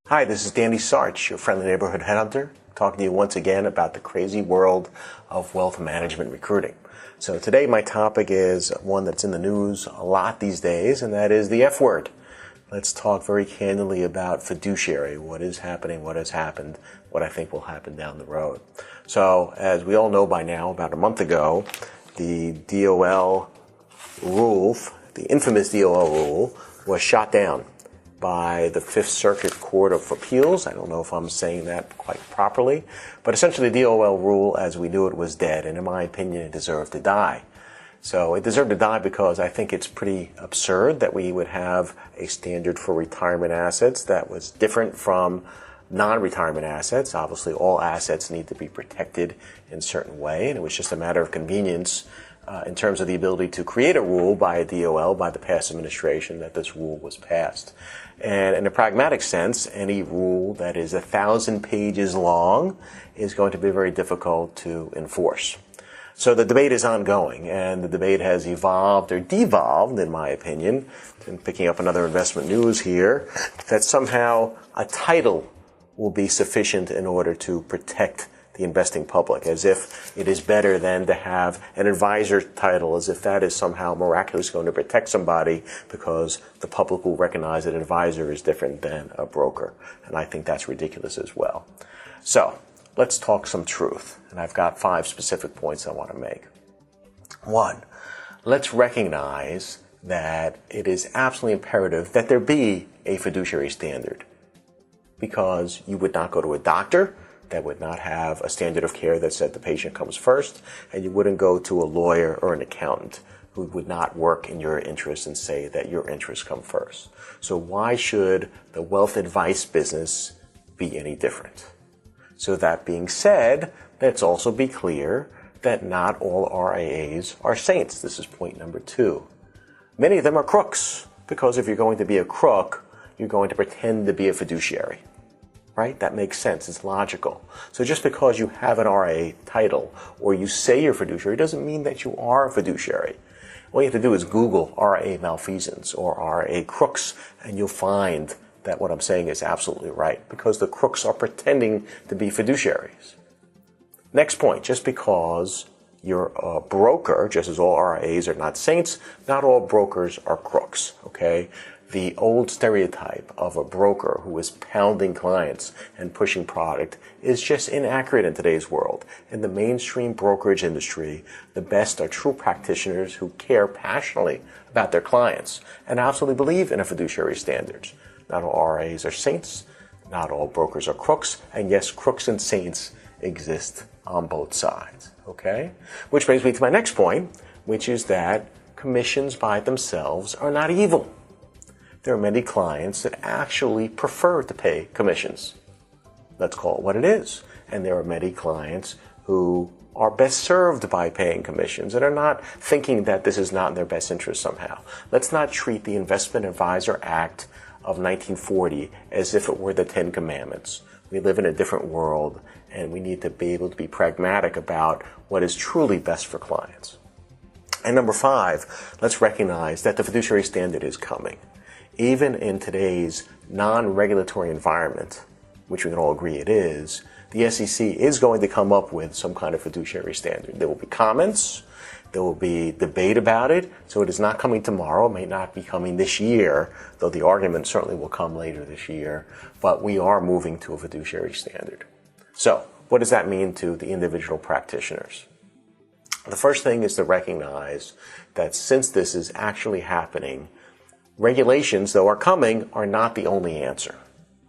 Hi, this is Leitner Sarch, your friendly neighborhood headhunter, talking to you once again about the crazy world of wealth management recruiting. So today my topic is one that's in the news a lot these days, and that is the F word. Let's talk very candidly about fiduciary, what is happening, what has happened, what I think will happen down the road. So as we all know by now, about a month ago, the DOL rule, the infamous DOL rule, was shot down by the Fifth Circuit Court of Appeals. I don't know if I'm saying that quite properly, but essentially the DOL rule as we knew it was dead, and in my opinion it deserved to die. So it deserved to die because I think it's pretty absurd that we would have a standard for retirement assets that was different from non-retirement assets. Obviously all assets need to be protected in a certain way, and it was just a matter of convenience in terms of the ability to create a rule by a DOL, by the past administration, that this rule was passed. And in a pragmatic sense, any rule that is 1,000 pages long is going to be very difficult to enforce. So the debate is ongoing, and the debate has evolved or devolved, in my opinion, and picking up another investment news here, that somehow a title will be sufficient in order to protect the investing public, as if it is better than to have an advisor title, as if that is somehow miraculously going to protect somebody because the public will recognize that an advisor is different than a broker. And I think that's ridiculous as well. So let's talk some truth. And I've got 5 specific points I want to make. 1, let's recognize that it is absolutely imperative that there be a fiduciary standard, because you would not go to a doctor that would not have a standard of care that said the patient comes first, and you wouldn't go to a lawyer or an accountant who would not work in your interest and say that your interests come first. So why should the wealth advice business be any different? So that being said, let's also be clear that not all RIAs are saints. This is point number 2. Many of them are crooks, because if you're going to be a crook, you're going to pretend to be a fiduciary. Right? That makes sense. It's logical. So just because you have an RA title or you say you're fiduciary doesn't mean that you are a fiduciary. All you have to do is Google RA malfeasance or RA crooks, and you'll find that what I'm saying is absolutely right, because the crooks are pretending to be fiduciaries. Next point, just because you're a broker, just as all RAs are not saints, not all brokers are crooks, okay? The old stereotype of a broker who is pounding clients and pushing product is just inaccurate in today's world. In the mainstream brokerage industry, the best are true practitioners who care passionately about their clients and absolutely believe in a fiduciary standards. Not all RAs are saints, not all brokers are crooks, and yes, crooks and saints exist on both sides, okay? Which brings me to my next point, which is that commissions by themselves are not evil. There are many clients that actually prefer to pay commissions. Let's call it what it is. And there are many clients who are best served by paying commissions and are not thinking that this is not in their best interest somehow. Let's not treat the Investment Advisor Act of 1940 as if it were the 10 Commandments. We live in a different world, and we need to be able to be pragmatic about what is truly best for clients. And number 5, let's recognize that the fiduciary standard is coming. Even in today's non-regulatory environment, which we can all agree it is, the SEC is going to come up with some kind of fiduciary standard. There will be comments, there will be debate about it, so it is not coming tomorrow, it may not be coming this year, though the argument certainly will come later this year, but we are moving to a fiduciary standard. So, what does that mean to the individual practitioners? The first thing is to recognize that since this is actually happening, regulations, though are coming, are not the only answer.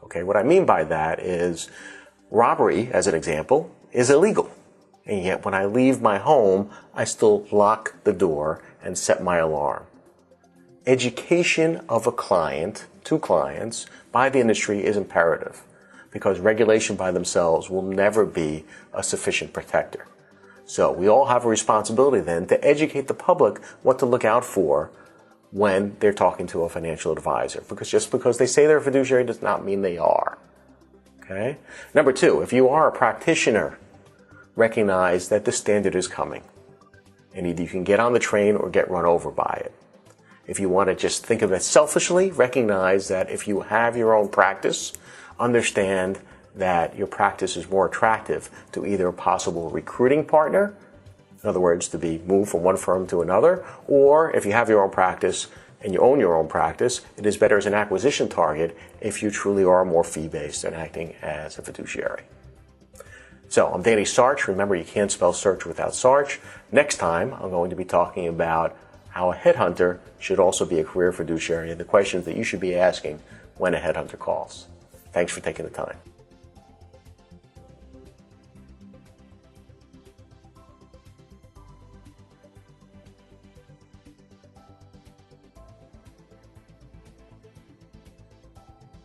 Okay, what I mean by that is robbery, as an example, is illegal. And yet when I leave my home, I still lock the door and set my alarm. Education of a client, to clients, by the industry is imperative, because regulation by themselves will never be a sufficient protector. So we all have a responsibility then to educate the public what to look out for when they're talking to a financial advisor, because just because they say they're a fiduciary does not mean they are. Okay? Number 2, if you are a practitioner, recognize that the standard is coming, and either you can get on the train or get run over by it. If you want to just think of it selfishly, recognize that if you have your own practice, understand that your practice is more attractive to either a possible recruiting partner, in other words, to be moved from one firm to another, or if you have your own practice and you own your own practice, it is better as an acquisition target if you truly are more fee-based and acting as a fiduciary. So I'm Leitner Sarch. Remember, you can't spell search without Sarch. Next time, I'm going to be talking about how a headhunter should also be a career fiduciary and the questions that you should be asking when a headhunter calls. Thanks for taking the time.